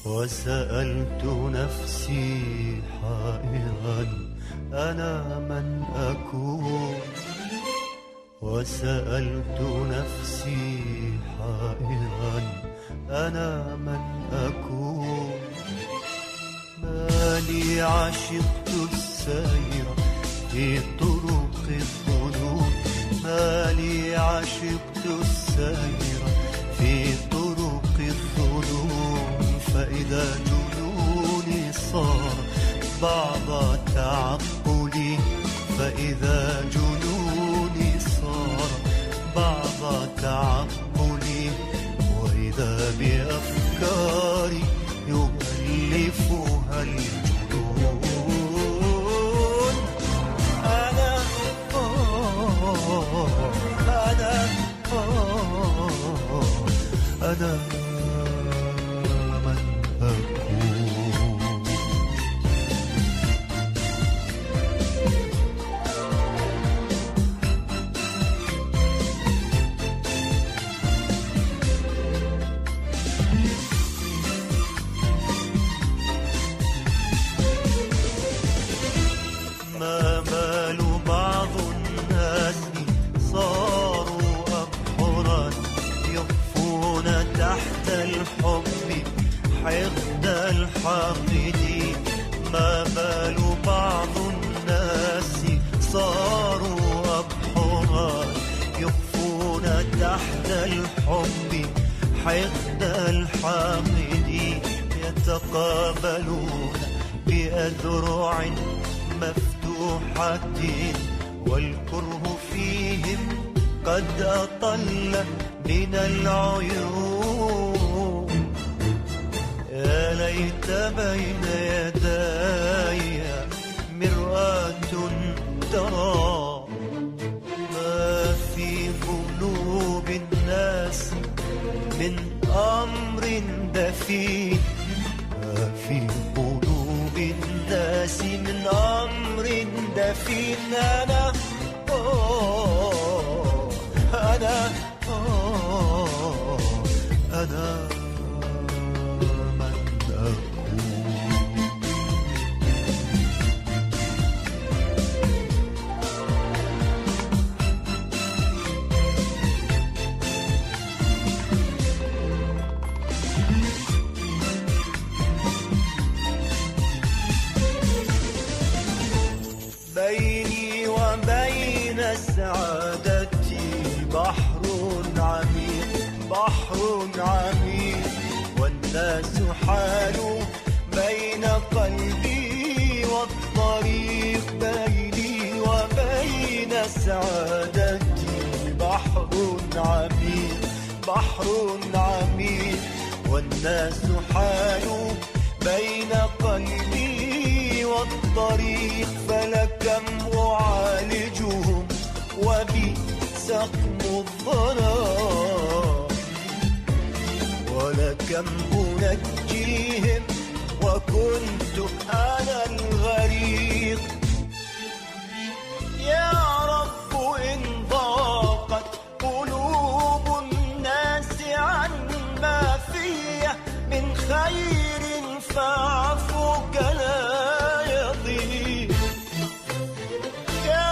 وسألت نفسي حائرا أنا من أكون، وسألت نفسي حائرا أنا من أكون. ما لي عشقت السير في طرق الظنون، ما لي عشقت السير في طرق الظنون. فإذا جنوني صار بعض تعقلي، فإذا جنوني صار بعض تعقلي، وإذا بأفكاري يؤلفها الجنون. أنا ما بال بعض الناس صاروا أبحرا يخفون تحت الحب حقد الحاقدين. ما بال بعض الناس صاروا أبحرا يخفون تحت الحب حقد الحاقدين. يتقابلون بأذرع مفتوحة والكره فيهم قد أطل من العيون. يا ليت بين يداي مرآة ترى ما في قلوب الناس من أمر دفين، ما في قلوب الناس من أمر دفين. أنا من أكون. بيني وبين سعادتي بحر عميق، بحر عميق، والناس حالوا بين قلبي والطريق. بيني وبين سعادتي بحر عميق، بحر عميق، والناس حالوا بين قلبي والطريق. فلكم أعالجهم وبي سقم الضرر، ولكم أنجيهم وكنت أنا الغريق. يا رب إن ضاقت قلوب الناس عن ما فيه من خير فعفوك لا يضيق. يا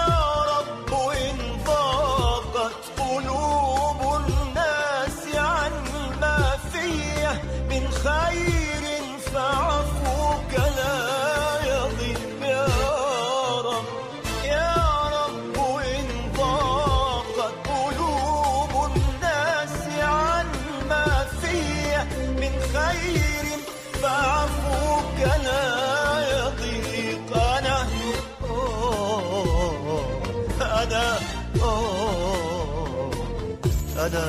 رب إن ضاقت قلوب الناس عن ما فيه من خير فعفوك لا يضيق. يا رب، يا رب إن ضاقت قلوب الناس عن ما فيه من خير فعفوك لا يضيق. أنا